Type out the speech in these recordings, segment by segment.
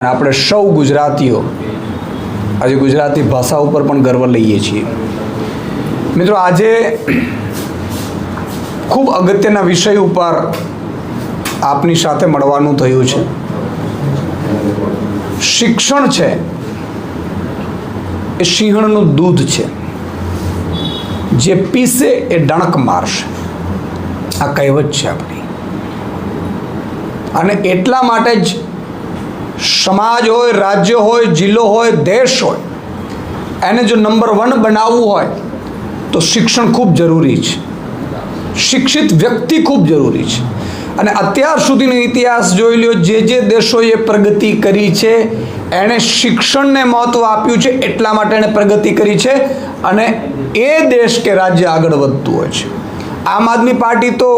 આપણે સૌ ગુજરાતીઓ આજે ગુજરાતી ભાષા ઉપર પણ ગર્વ લઈએ છીએ। મિત્રો, આજે ખૂબ અગત્યના વિષય ઉપર આપની સાથે મળવાનું થયું છે। શિક્ષણ છે એ સિંહણનું દૂધ છે, જે પીસે એ ડણક મારશે, આ કહેવત છે આપણી। અને એટલા માટે જ સમાજ હોય, રાજ્ય હોય, જિલ્લો હોય, દેશ હોય, એને જો નંબર 1 બનાવવું હોય તો શિક્ષણ ખૂબ જરૂરી છે, શિક્ષિત વ્યક્તિ ખૂબ જરૂરી છે। અને અત્યાર સુધીનો ઇતિહાસ જોઈ લ્યો, જે દેશોએ પ્રગતિ કરી છે એણે શિક્ષણને મહત્ત્વ આપ્યું છે, એટલા માટે એણે પ્રગતિ કરી છે અને એ દેશ કે રાજ્ય આગળ વધતું હોય છે। આમ આદમી પાર્ટી તો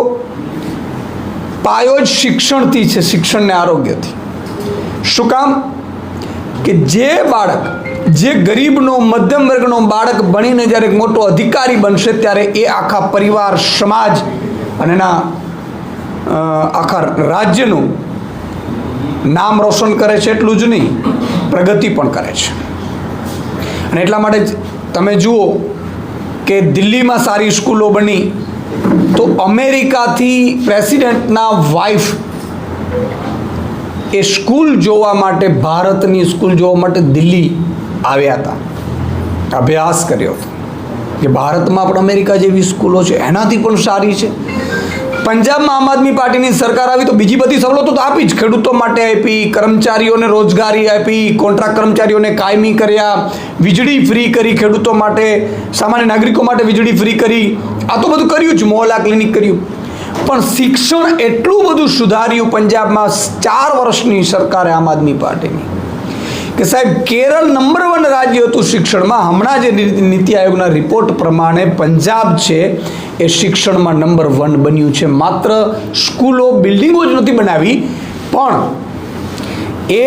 પાયો જ શિક્ષણથી છે, શિક્ષણને આરોગ્યથી। શું કામ કે જે બાળક, જે ગરીબનો, મધ્યમ વર્ગનો બાળક ભણીને જ્યારે એક મોટો અધિકારી બનશે ત્યારે એ આખા પરિવાર, સમાજ અને એના આખા રાજ્યનું નામ રોશન કરે છે, એટલું જ નહીં પ્રગતિ પણ કરે છે। અને એટલા માટે જ તમે જુઓ કે દિલ્હીમાં સારી સ્કૂલો બની તો અમેરિકાથી પ્રેસિડેન્ટના વાઇફ એ સ્કૂલ જોવા માટે, ભારતની સ્કૂલ જોવા માટે દિલ્હી આવ્યા હતા, અભ્યાસ કર્યો હતો કે ભારતમાં પણ અમેરિકા જેવી સ્કૂલો છે, એનાથી પણ સારી છે। પંજાબમાં આમ આદમી પાર્ટીની સરકાર આવી તો બીજી બધી સવલતો તો આપી જ, ખેડૂતો માટે આપી, કર્મચારીઓને રોજગારી આપી, કોન્ટ્રાક્ટ કર્મચારીઓને કાયમી કર્યા, વીજળી ફ્રી કરી ખેડૂતો માટે, સામાન્ય નાગરિકો માટે વીજળી ફ્રી કરી, આ તો બધું કર્યું જ, મોહલ્લા ક્લિનિક કર્યું। પણ શિક્ષણ એટલું બધું સુધાર્યું પંજાબમાં 4 વર્ષની સરકારે આમ આદમી પાર્ટીની કે સાહેબ કેરળ નંબર 1 રાજ્ય હતું શિક્ષણમાં। હમણાં જે નીતિ આયોગના રિપોર્ટ પ્રમાણે પંજાબ છે એ શિક્ષણમાં નંબર 1 બન્યું છે। માત્ર સ્કૂલો, બિલ્ડિંગો જ નથી બનાવી, પણ એ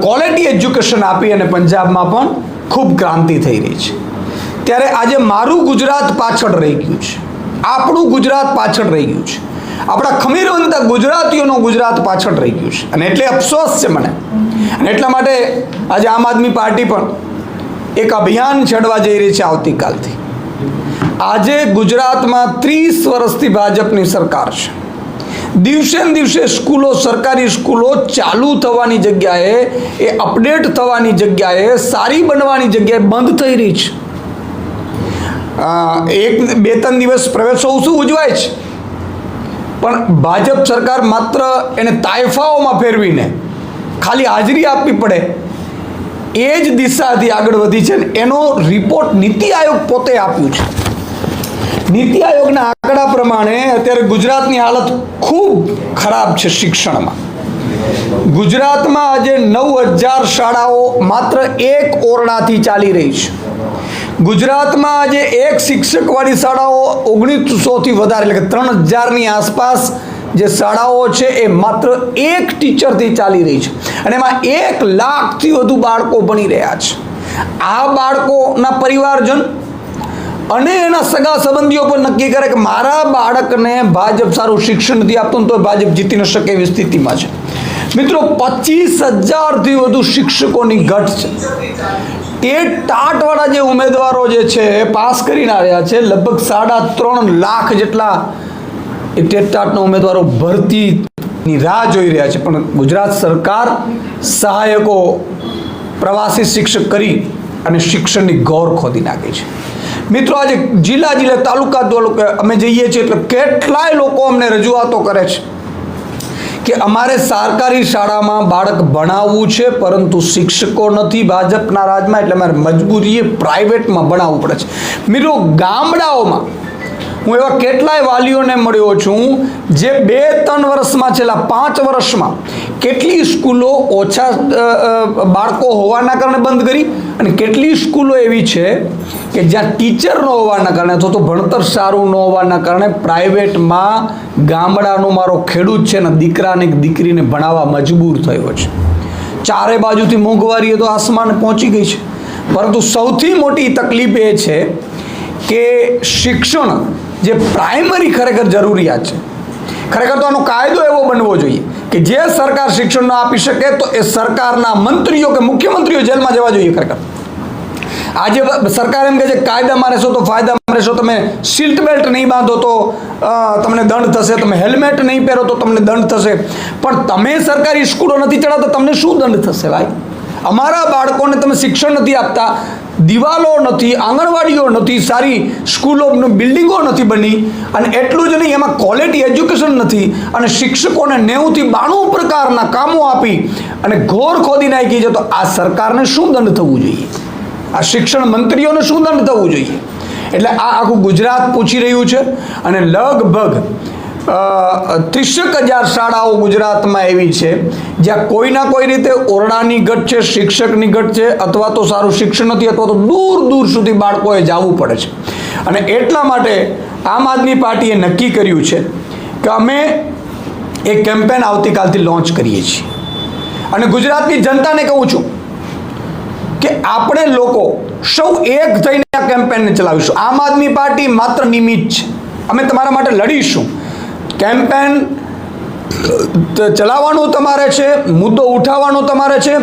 ક્વોલિટી એજ્યુકેશન આપી અને પંજાબમાં પણ ખૂબ ક્રાંતિ થઈ રહી છે। ત્યારે આજે મારું ગુજરાત પાછળ રહી ગયું છે, આપણું ગુજરાત પાછળ રહી ગયું છે, આપણા ખમીરવંતા ગુજરાતીઓનું ગુજરાત પાછળ રહી ગયું છે। અને એટલે અફસોસ છે મને, અને એટલા માટે આજે આમ આદમી પાર્ટી પણ એક અભિયાન છેડવા જઈ રહી છે આવતીકાલથી। આજે ગુજરાતમાં 30 વર્ષથી ભાજપની સરકાર છે, દિવસે ને દિવસે સ્કૂલો, સરકારી સ્કૂલો ચાલુ થવાની જગ્યાએ, એ અપડેટ થવાની જગ્યાએ, સારી બનવાની જગ્યાએ બંધ થઈ રહી છે। 1-2-3 દિવસ પ્રવેશોત્સવ ઉજવાય છે, પણ ભાજપ સરકાર માત્ર એને તાઇફાઓમાં ફેરવીને ખાલી હાજરી આપવી પડે એ જ દિશાથી આગળ વધી છે। એનો રિપોર્ટ નીતિ આયોગ પોતે આપ્યું છે। નીતિ આયોગના આંકડા પ્રમાણે અત્યારે ગુજરાતની હાલત ખૂબ ખરાબ છે શિક્ષણમાં। ગુજરાતમાં આજે 9000 શાળાઓ માત્ર એક ઓરડાથી ચાલી રહી છે। ગુજરાતમાં આજે એક શિક્ષકવાળી શાળાઓ 1900થી વધારે, એટલે કે 3000ની આસપાસ જે શાળાઓ છે એ માત્ર એક ટીચરથી ચાલી રહી છે, અને એમાં 1 લાખથી વધુ બાળકો ભણી રહ્યા છે। આ બાળકોના પરિવારજન અને એના સગા સંબંધીઓ પણ નક્કી કરે કે મારા બાળકને ભાજપ સારું શિક્ષણ નથી આપતું તો ભાજપ જીતી ન શકે એવી સ્થિતિમાં છે। મિત્રો, 25000થી વધુ શિક્ષકોની ઘટ છે। ટાટવાળા જે ઉમેદવારો જે છે પાસ કરીને આવ્યા છે, લગભગ 3.5 લાખ જેટલા ટાટના ઉમેદવારો ભરતીની રાહ જોઈ રહ્યા છે, પણ ગુજરાત સરકાર સહાયકો, પ્રવાસી શિક્ષક કરી અને શિક્ષણની ગૌર ખોદી નાખી છે। મિત્રો, આજે જિલ્લા તાલુકા અમે જઈએ છીએ એટલે કેટલાય લોકો અમને રજૂઆતો કરે છે કે અમારે સરકારી શાળામાં બાળક ભણાવવું છે પરંતુ શિક્ષકો નથી ભાજપના રાજમાં, એટલે અમારે મજબૂરીએ પ્રાઇવેટમાં ભણાવવું પડે છે। મિત્રો, ગામડાઓમાં હું એવા કેટલાય વાલીઓને મળ્યો છું જે 2-3 વર્ષમાં, છેલ્લા 5 વર્ષમાં કેટલી સ્કૂલો ઓછા બાળકો હોવાના કારણે બંધ કરી, અને કેટલી સ્કૂલો એવી છે કે જ્યાં ટીચર ન હોવાના કારણે અથવા તો ભણતર સારું ન હોવાના કારણે પ્રાઇવેટમાં ગામડાનો મારો ખેડૂત છે ને દીકરાને દીકરીને ભણાવવા મજબૂર થયો છે। ચારે બાજુથી મોંઘવારી તો આસમાને પહોંચી ગઈ છે, પરંતુ સૌથી મોટી તકલીફ એ છે કે શિક્ષણ જે પ્રાઇમરી ખરેખર જરૂરિયાત છે, ખરેખર તો આનો કાયદો એવો બનવો જોઈએ કે જે સરકાર શિક્ષણ ન આપી શકે તો એ સરકારના મંત્રીઓ કે મુખ્યમંત્રીઓ જેલમાં જવા જોઈએ ખરેખર. આજે સરકાર એમ કહે છે કાયદામાં રહેશો તો ફાયદામાં રહેશો, તમે સીટ બેલ્ટ નહીં બાંધો તો તમને દંડ થશે, તમે હેલ્મેટ નહીં પહેરો તો તમને દંડ થશે, પણ તમે સરકારી સ્કૂલો નથી ચડાવતા તમને શું દંડ થશે ભાઈ? અમારા બાળકોને તમે શિક્ષણ નથી આપતા, દિવાલો નથી, આંગણવાડીઓ નથી, સારી સ્કૂલો બિલ્ડિંગો નથી બની, અને એટલું જ નહીં એમાં ક્વોલિટી એજ્યુકેશન નથી, અને શિક્ષકોને 90 થી 92 પ્રકારના કામો આપી અને ઘોર ખોદી નાખી છે, તો આ સરકારને શું દંડ થવું જોઈએ? આ શિક્ષણ મંત્રીઓને શું દંડ થવું જોઈએ? એટલે આ આખું ગુજરાત પૂછી રહ્યું છે. અને લગભગ 30,000 શાળાઓ ગુજરાતમાં એવી છે જ્યાં કોઈના કોઈ રીતે ઓરડાની ઘટ છે, શિક્ષકની ઘટ છે, અથવા તો સારું શિક્ષણ નથી, અથવા તો દૂર દૂર સુધી બાળકોએ જવું પડે છે. અને એટલા માટે આમ આદમી પાર્ટીએ નક્કી કર્યું છે કે અમે એક કેમ્પેન આવતીકાલથી લોન્ચ કરીએ છીએ. અને ગુજરાતની જનતાને કહું છું કે આપણે લોકો સૌ એક થઈને આ કેમ્પેનને ચલાવીશું. આમ આદમી પાર્ટી માત્ર નિમિત્ત છે, અમે તમારા માટે લડીશું. કેમ્પેન ચલાવવાનું તમારે છે, મુદ્દો ઉઠાવવાનો તમારે છે.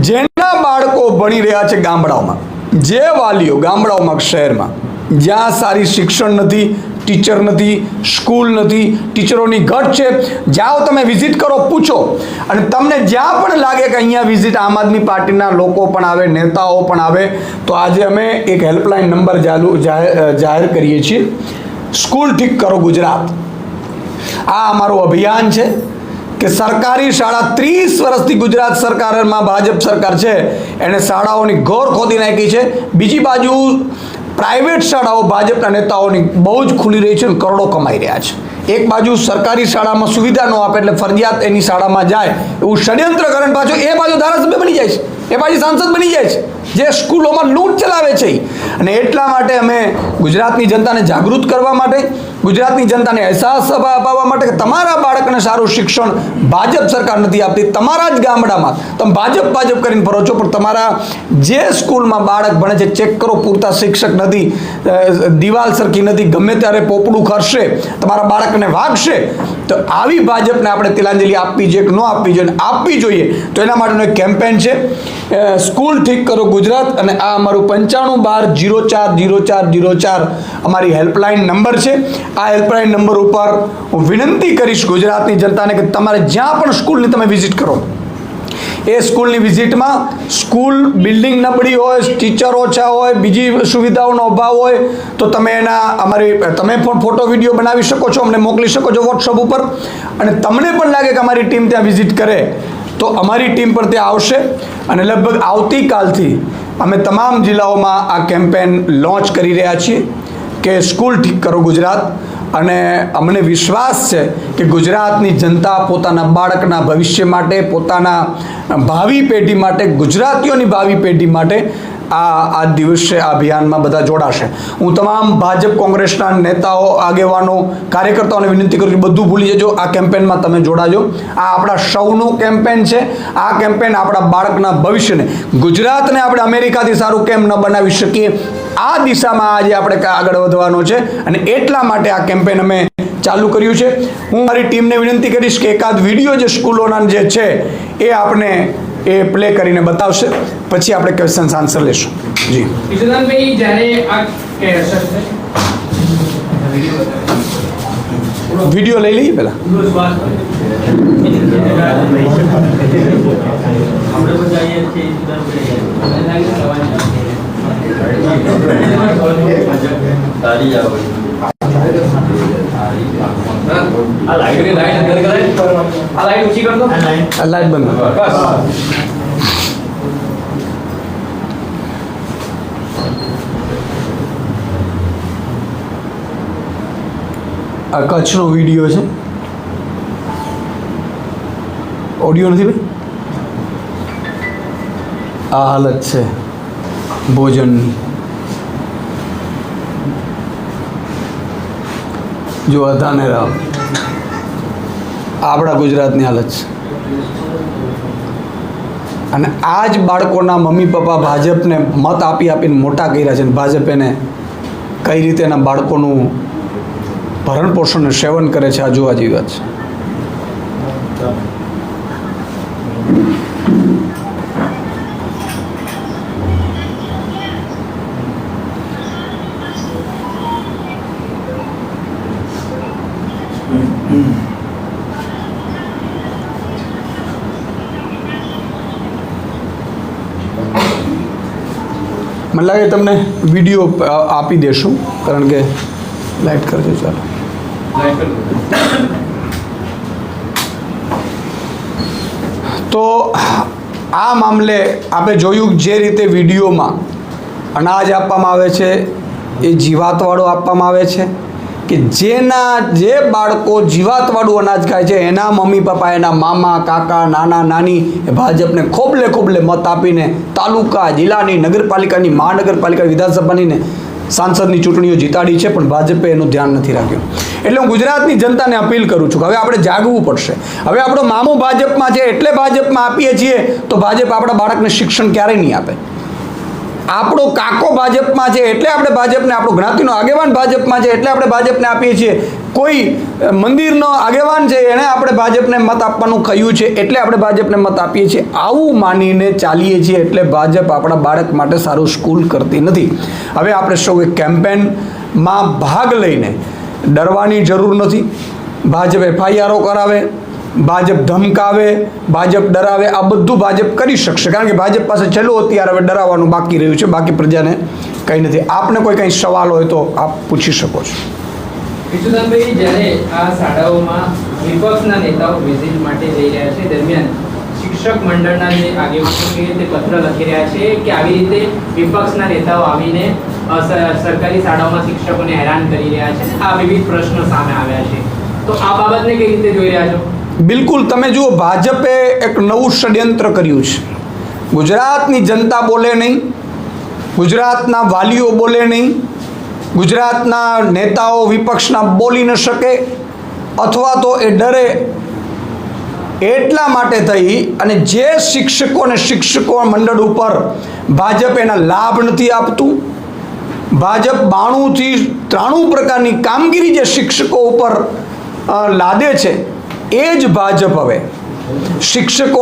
જેના બાળકો ભણી રહ્યા છે ગામડાઓમાં, જે વાલીઓ ગામડાઓમાં, શહેરમાં જ્યાં સારી શિક્ષણ નથી, ટીચર નથી, સ્કૂલ નથી, ટીચરોની ઘટ છે, જાઓ તમે વિઝિટ કરો, પૂછો, અને તમને જ્યાં પણ લાગે કે અહીંયા વિઝિટ આમ આદમી પાર્ટીના લોકો પણ આવે, નેતાઓ પણ આવે, તો આજે અમે એક હેલ્પલાઇન નંબર જાહેર કરીએ છીએ, સ્કૂલ ઠીક કરો ગુજરાત. આ અમારું અભિયાન છે કે સરકારી શાળા 30 વર્ષથી ગુજરાત સરકારમાં ભાજપ સરકાર છે એને શાળાઓની ઘોર ખોદી નાખી છે. બીજી બાજુ પ્રાઇવેટ શાળાઓ ભાજપના નેતાઓની બહુ જ ખુલી રહી છે અને કરોડો કમાઈ રહ્યા છે. એક બાજુ સરકારી શાળામાં સુવિધા ન આપે એટલે ફરજિયાત એની શાળામાં જાય એવું ષડયંત્ર કરે, પાછું એ બાજુ ધારાસભ્ય બની જાય છે, એ બાજુ સાંસદ બની જાય છે, જે સ્કૂલોમાં લૂંટ ચલાવે છે. અને એટલા માટે અમે ગુજરાતની જનતાને જાગૃત કરવા માટે, ગુજરાતની જનતાને અહેસાસ અપાવવા માટે કે તમારા બાળકને સારું શિક્ષણ ભાજપ સરકાર નથી આપતી. તમારા જ ગામડામાં તમે ભાજપ કરીને ફરો છો, પણ તમારા જે સ્કૂલમાં બાળક ભણે છે ચેક કરો, પૂરતા શિક્ષક નથી, દિવાલ સરખી નથી, ગમે ત્યારે પોપડું ખરશે, તમારા બાળકને વાગશે. તો આવી ભાજપને આપણે તિલાંજલિ આપવી જોઈએ કે ન આપવી જોઈએ? આપવી જોઈએ. તો એના માટેનો એક કેમ્પેન છે, સ્કૂલ ઠીક કરો ગુજરાત. અને આ અમારું 9512040404 અમારી હેલ્પલાઇન નંબર છે. આ હેલ્પલાઇન નંબર ઉપર હું વિનંતી કરીશ ગુજરાતની જનતાને કે તમારે જ્યાં પણ સ્કૂલની તમે વિઝિટ કરો, એ સ્કૂલની વિઝિટમાં સ્કૂલ બિલ્ડિંગ નબળી હોય, ટીચર ઓછા હોય, બીજી સુવિધાઓનો અભાવ હોય, તો તમે તમે પણ ફોટો વિડીયો બનાવી શકો છો, અમને મોકલી શકો છો વોટ્સઅપ ઉપર. અને તમને પણ લાગે કે અમારી ટીમ ત્યાં વિઝિટ કરે તો અમારી ટીમ પણ ત્યાં આવશે. અને લગભગ આવતીકાલથી અમે તમામ જિલ્લાઓમાં આ કેમ્પેન લોન્ચ કરી રહ્યા છીએ કે સ્કૂલ ઠીક કરો ગુજરાત. અને અમને વિશ્વાસ છે કે ગુજરાતની જનતા પોતાના બાળકના ભવિષ્ય માટે, પોતાના ભાવિ પેઢી માટે, ગુજરાતીઓની ભાવિ પેઢી માટે આ દિવસે આ અભિયાનમાં બધા જોડાશે. હું તમામ ભાજપ કોંગ્રેસના નેતાઓ, આગેવાનો, કાર્યકર્તાઓને વિનંતી કરું છું બધું ભૂલી જજો, આ કેમ્પેનમાં તમે જોડાજો. આ આપણા સૌનું કેમ્પેન છે. આ કેમ્પેન આપણા બાળકના ભવિષ્યને, ગુજરાતને આપણે અમેરિકાથી સારું કેમ ન બનાવી શકીએ, આ દિશામાં આજે આપણે આગળ વધવાનો છે. અને એટલા માટે આ કેમ્પેન અમે ચાલુ કર્યું છે. હું મારી ટીમને વિનંતી કરીશ કે એકાદ વિડીયો જે સ્કૂલોના જે છે એ આપણે પ્લે કરીને બતાવશે, પછી આપણે ક્વેશ્ચન આન્સર લેશું. જી ઈશુદાનભાઈ, જ્યારે આ વિડીયો લઈ લઈએ પહેલા. લાઈટ ઓછી કર દો, લાઈટ બંધ બસ. આ કચ્છનો વિડીયો છે, ઓડિયો નથી ભાઈ. આ હાલત છે ભોજનની, જો અધાને રામ, આપણા ગુજરાતની હાલત છે. અને આ જ બાળકોના મમ્મી પપ્પા ભાજપને મત આપી આપીને મોટા કર્યા છે, અને ભાજપ એને કઈ રીતે એના બાળકોનું ભરણ પોષણ સેવન કરે છે, આ જોવા જેવી વાત છે. મને લાગે તમને વિડીયો આપી દેશું, કારણ કે લાઇટ કરજો. ચાલો, તો આ મામલે આપણે જોયું જે રીતે વિડીયોમાં અનાજ આપવામાં આવે છે એ જીવાતવાળું આપવામાં આવે છે, કે જે બાળકો જીવાતવાળું અનાજ ખાય છે એના મમ્મી પપ્પા, એના મામા, કાકા, નાના, નાની એ ભાજપને ખોબલે મત આપીને તાલુકા, જિલ્લાની, નગરપાલિકાની, મહાનગરપાલિકા, વિધાનસભાની ને સાંસદની ચૂંટણીઓ જીતાડી છે, પણ ભાજપે એનું ધ્યાન નથી રાખ્યું. એટલે હું ગુજરાતની જનતાને અપીલ કરું છું કે હવે આપણે જાગવું પડશે. હવે આપણો મામો ભાજપમાં છે એટલે ભાજપમાં આપીએ છીએ તો ભાજપ આપણા બાળકને શિક્ષણ ક્યારેય નહીં આપે. આપણો કાકો ભાજપમાં છે એટલે આપણે ભાજપને, આપણો જ્ઞાતિનો આગેવાન ભાજપમાં છે એટલે આપણે ભાજપને આપીએ છીએ. કોઈ મંદિરનો આગેવાન છે એણે આપણે ભાજપને મત આપવાનું કહ્યું છે એટલે આપણે ભાજપને મત આપીએ છીએ. આવું માનીને ચાલીએ છીએ એટલે ભાજપ આપણા બાળક માટે સારું સ્કૂલ કરતી નથી. હવે આપણે સૌએ કેમ્પેનમાં ભાગ લઈને ડરવાની જરૂર નથી. ભાજપ એફઆઈઆરો કરાવે, ભાજપ ધમકાવે, ભાજપ ડરાવે, આ બધું ભાજપ કરી શકશે, કારણ કે ભાજપ પાસે છેલ્લું હથિયાર હવે ડરાવવાનું બાકી રહ્યું છે. બાકી પ્રજાને કંઈ નથી. આપને કંઈ સવાલ હોય તો આપ પૂછી શકો છો. વિશુદાનભાઈ, જ્યારે આ શાળાઓમાં વિપક્ષના નેતાઓ વિઝિટ માટે જઈ રહ્યા છે દરમિયાન શિક્ષક મંડળના જે આગેવાનો છે તે પત્ર લખી રહ્યા છે કે આવી રીતે વિપક્ષના નેતાઓ આવીને સરકારી શાળાઓમાં શિક્ષકોને હેરાન કરી રહ્યા છે. આ વિવિધ પ્રશ્નો સામે આવ્યા છે, તો આ બાબતને કઈ રીતે જોઈ રહ્યા છો? બિલકુલ, તમે જુઓ, ભાજપે એક નવું ષડયંત્ર કર્યું છે. ગુજરાતની જનતા બોલે નહીં, ગુજરાતના વાલીઓ બોલે નહીં, ગુજરાતના નેતાઓ વિપક્ષના બોલી ન શકે, અથવા તો એ ડરે એટલા માટે થઈ અને જે શિક્ષકો મંડળ ઉપર ભાજપ એના લાભ નથી આપતું. ભાજપ 92 થી 93 પ્રકારની કામગીરી જે શિક્ષકો ઉપર લાદે છે એ જ ભાજપ હવે શિક્ષક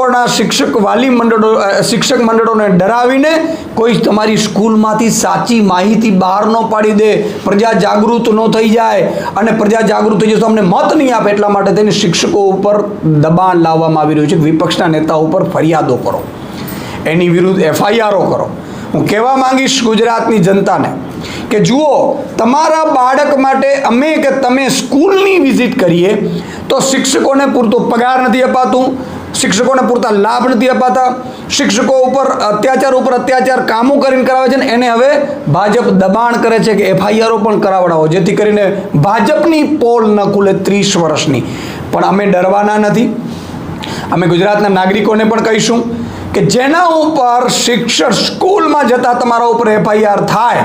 મંડળોને ડરાવીને કોઈ તમારી સ્કૂલમાંથી સાચી માહિતી બહાર ન પાડી દે, પ્રજા જાગૃત ન થઈ જાય, અને પ્રજા જાગૃત થઈ જાય તો અમને મત નહીં આપે, એટલા માટે તેને શિક્ષકો ઉપર દબાણ લાવવામાં આવી રહ્યું છે. વિપક્ષના નેતાઓ ઉપર ફરિયાદો કરો, એની વિરુદ્ધ એફઆઈઆરો કરો. હું કહેવા માંગીશ ગુજરાતની જનતાને કે જુઓ, તમારા બાળક માટે અમે કે તમે સ્કૂલની વિઝિટ કરીએ તો શિક્ષકોને પૂરતો પગાર નથી અપાતું, શિક્ષકોને પૂરતા લાભ નથી અપાતા, શિક્ષકો ઉપર અત્યાચાર કામો કરીને કરાવે છે ને એને હવે ભાજપ દબાણ કરે છે કે એફઆઈઆરો પણ કરાવડાવો, જેથી કરીને ભાજપની પોલ ન ખુલે 30 વર્ષની. પણ અમે ડરવાના નથી. અમે ગુજરાતના નાગરિકોને પણ કહીશું કે જેના ઉપર સ્કૂલમાં જતા તમારા ઉપર એફઆઈઆર થાય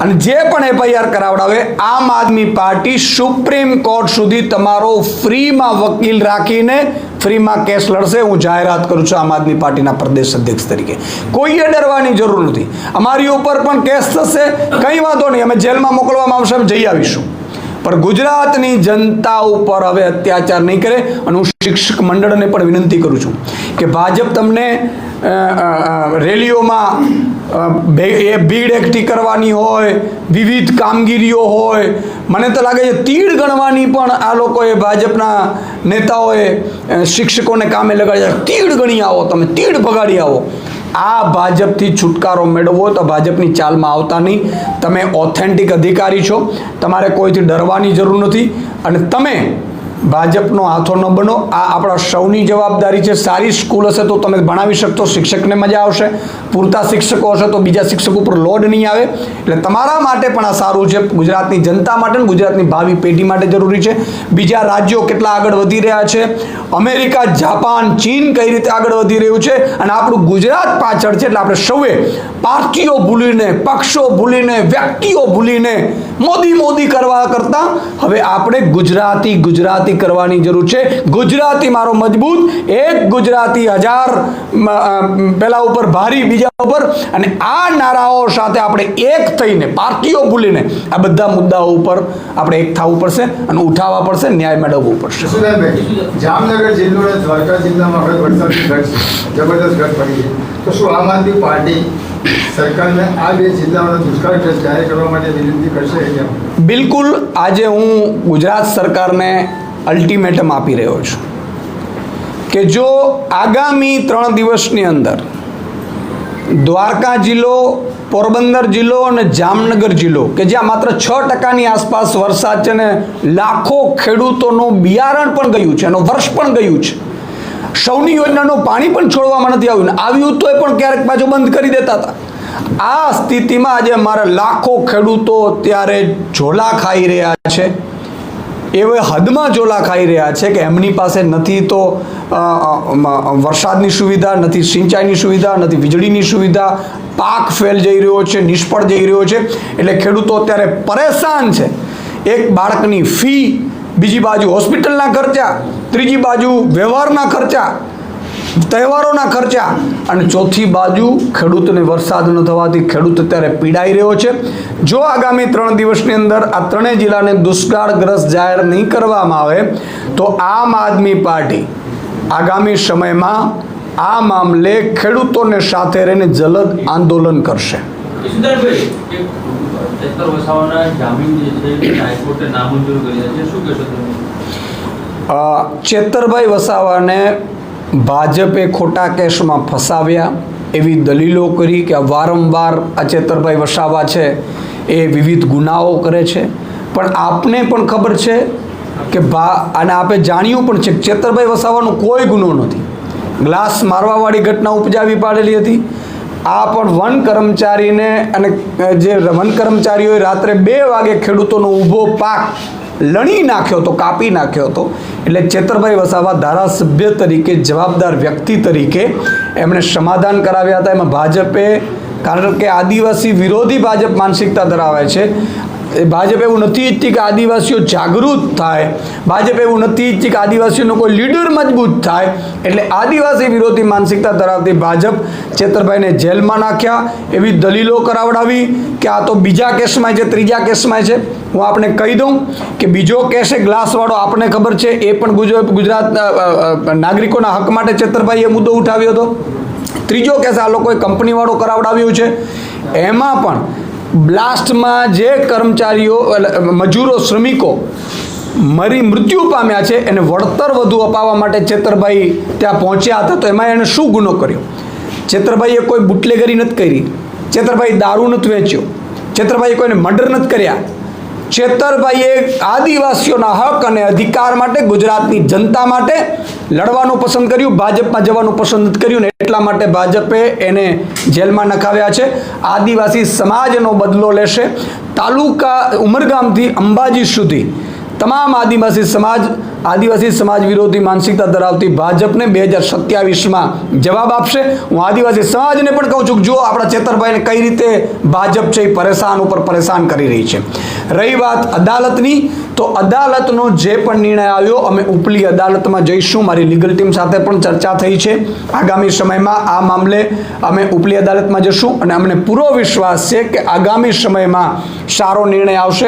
અને જે પણ એફઆઈઆર કરાવડાવે, આમ આદમી પાર્ટી સુપ્રીમ કોર્ટ સુધી તમારો ફ્રીમાં વકીલ રાખીને ફ્રીમાં કેસ લડશે. હું જાહેરાત કરું છું આમ આદમી પાર્ટીના પ્રદેશ અધ્યક્ષ તરીકે. કોઈએ ડરવાની જરૂર નથી. અમારી ઉપર પણ કેસ થશે, કંઈ વાંધો નહીં, અમે જેલમાં મોકલવામાં આવશે, અમે જઈ આવીશું, પણ ગુજરાતની જનતા ઉપર હવે અત્યાચાર નહીં કરે. અને હું શિક્ષક મંડળને પણ વિનંતી કરું છું કે ભાજપ તમને રેલીઓમાં ભીડ એકઠી કરવાની હોય, વિવિધ કામગીરીઓ હોય, મને તો લાગે છે તીડ ગણવાની પણ આ લોકોએ, ભાજપના નેતાઓએ શિક્ષકોને કામે લગાડ્યા. તીડ ગણી આવો, તમે તીડ ભગાડી આવો. આ ભાજપથી છુટકારો મેળવવો તો ભાજપની ચાલમાં આવતા નહીં. તમે ઓથેન્ટિક અધિકારી છો, તમારે કોઈથી ડરવાની જરૂર નથી, અને તમે ભાજપનો હાથો ન બનો. આ આપણા સૌની જવાબદારી છે. સારી સ્કૂલ હશે તો તમે ભણાવી શકશો, શિક્ષકને મજા આવશે, પૂરતા શિક્ષકો હશે તો બીજા શિક્ષકો ઉપર લોડ નહીં આવે. એટલે તમારા માટે પણ આ સારું છે, ગુજરાતની જનતા માટે, ગુજરાતની ભાવિ પેઢી માટે જરૂરી છે. બીજા રાજ્યો કેટલા આગળ વધી રહ્યા છે, અમેરિકા, જાપાન, ચીન કઈ રીતે આગળ વધી રહ્યું છે, અને આપણું ગુજરાત પાછળ છે. એટલે આપણે સૌએ પાર્ટીઓ ભૂલીને, પક્ષો ભૂલીને, વ્યક્તિઓ ભૂલીને મોદી કરવા કરતાં હવે આપણે ગુજરાતી કરવાની જરૂર છે. ગુજરાતી મારો મજબૂત, એક ગુજરાતી 1000 પેલા ઉપર ભારી, બીજા ઉપર, અને આ નારાઓ સાથે આપણે એક થઈને, પાર્ટીઓ ભૂલીને આ બધા મુદ્દાઓ ઉપર આપણે એક થવું પડશે અને ઉઠાવવા પડશે, ન્યાય મેળવવું પડશે. જામનગર જિલ્લો અને દ્વારકા જિલ્લામાં હવે વરસાદની ઘટ છે, જબરદસ્ત ઘટ પડી છે, તો શું આમ આદમી પાર્ટી સરકારને આ 2 જિલ્લાઓને દુષ્કાળગ્રસ્ત જાહેર કરવા માટે વિનંતી કરશે? બિલકુલ. આજે હું ગુજરાત સરકારને અલ્ટિમેટમ આપી રહ્યો છું કે જો આગામી 3 દિવસની અંદર દ્વારકા જિલ્લો, પોરબંદર જિલ્લો અને જામનગર જિલ્લો કે જ્યાં માત્ર 6% આસપાસ વરસાદ છે ને લાખો ખેડૂતોનું બિયારણ પણ ગયું છે, એનો વર્ષ પણ ગયું છે. સૌની યોજનાનું પાણી પણ છોડવામાં નથી આવ્યું, ને આવ્યું તોય પણ ક્યારેક પાછું બંધ કરી દેતા હતા. આ સ્થિતિમાં આજે અમારા લાખો ખેડૂતો અત્યારે ઝોલા ખાઈ રહ્યા છે. એવે હદમાં ઝોલા ખાઈ રહ્યા છે કે એમની પાસે નથી તો વરસાદની સુવિધા, નથી સિંચાઈની સુવિધા, નથી વીજળીની સુવિધા, પાક ફેલ જઈ રહ્યો છે, નિષ્ફળ જઈ રહ્યો છે. એટલે ખેડૂતો અત્યારે પરેશાન છે. એક બાળકની ફી, બીજી બાજુ હોસ્પિટલના ખર્ચા, ત્રીજી બાજુ વ્યવહારના ખર્ચા, તહેવારોના ખર્ચા, અને ચોથી બાજુ ખેડૂતને વરસાદ ન થવાથી ખેડૂત અત્યારે પીડાઈ રહ્યો છે. જો આગામી 3 દિવસની અંદર આ ત્રણેય જિલ્લાને દુષ્કાળગ્રસ્ત જાહેર નહીં કરવામાં આવે તો આમ આદમી પાર્ટી આગામી સમયમાં આ મામલે ખેડૂતોને સાથે રહીને જલદ આંદોલન કરશે. ઈશ્વરભાઈ, ચેતર વસાવાના જામીન જે છે હાઈકોર્ટે નામંજૂર કર્યા છે, શું કહેશો તમે? ચેતરભાઈ વસાવાને ભાજપે ખોટા કેસમાં ફસાવ્યા એવી દલીલો કરી કે વારંવાર આ ચેતરભાઈ વસાવા છે એ વિવિધ ગુનાઓ કરે છે. પણ આપને પણ ખબર છે કે અને આપે જાણ્યું પણ છે કે ચેતરભાઈ વસાવાનો કોઈ ગુનો નથી. ગ્લાસ મારવાવાળી ઘટના ઉપજાવી પાડેલી હતી. આ પણ વન કર્મચારીને અને જે વન કર્મચારીઓએ રાત્રે 2 વાગે ખેડૂતોનો ઊભો પાક લણી નાખ્યો હતો, કાપી નાખ્યો હતો. એટલે ચેતરભાઈ વસાવા ધારાસભ્ય તરીકે, જવાબદાર વ્યક્તિ તરીકે એમણે સમાધાન કરાવ્યા હતા. એમાં ભાજપે, કારણ કે આદિવાસી વિરોધી ભાજપ માનસિકતા ધરાવે છે, ભાજપ એવું નથી ઈચ્છતી કે આદિવાસીઓ જાગૃત થાય, ભાજપ એવું નથી ઈચ્છતી કે આદિવાસીઓનો કોઈ લીડર મજબૂત થાય. એટલે આદિવાસી વિરોધી માનસિકતા ધરાવતી ભાજપ ચેતરભાઈને જેલમાં નાખ્યા, એવી દલીલો કરાવડાવી કે આ તો બીજા કેસમાં છે, ત્રીજા કેસમાં છે. હું આપને કહી દઉં કે બીજો કેસ એ ગ્લાસવાળો આપણને ખબર છે, એ પણ ગુજરાત નાગરિકોના હક માટે ચેતરભાઈએ મુદ્દો ઉઠાવ્યો હતો. ત્રીજો કેસ આ લોકોએ કંપનીવાળો કરાવડાવ્યું છે. એમાં પણ બ્લાસ્ટમાં જે કર્મચારીઓ, મજૂરો, શ્રમિકો મૃત્યુ પામ્યા છે એને વળતર વધુ અપાવવા માટે ચેતરભાઈ ત્યાં પહોંચ્યા હતા. તો એમાં એણે શું ગુનો કર્યો? ચેતરભાઈએ કોઈ બુટલેગરી નથી કરી, ચેતરભાઈ દારૂ નથી વેચ્યો, ચેતરભાઈએ કોઈને મર્ડર નથી કર્યા. ચેતરભાઈએ આદિવાસીઓના હક અને અધિકાર માટે, ગુજરાતની જનતા માટે લડવાનું પસંદ કર્યું, ભાજપમાં જવાનું પસંદ નથી કર્યું. ને એટલા માટે ભાજપે એને જેલમાં નખાવ્યા છે. આદિવાસી સમાજનો બદલો લેશે. તાલુકા ઉમરગામથી અંબાજી સુધી તમામ આદિવાસી સમાજ વિરોધી માનસિકતા ધરાવતી ભાજપને 2027માં જવાબ આપશે. હું આદિવાસી સમાજને પણ કહું છું કે જો આપણા ચેતરભાઈને કઈ રીતે ભાજપ છે એ પરેશાન ઉપર પરેશાન કરી રહી છે. રહી વાત અદાલતની, તો અદાલતનો જે પણ નિર્ણય આવ્યો, અમે ઉપલી અદાલતમાં જઈશું. મારી લીગલ ટીમ સાથે પણ ચર્ચા થઈ છે. આગામી સમયમાં આ મામલે અમે ઉપલી અદાલતમાં જશું અને અમને પૂરો વિશ્વાસ છે કે આગામી સમયમાં સારો નિર્ણય આવશે.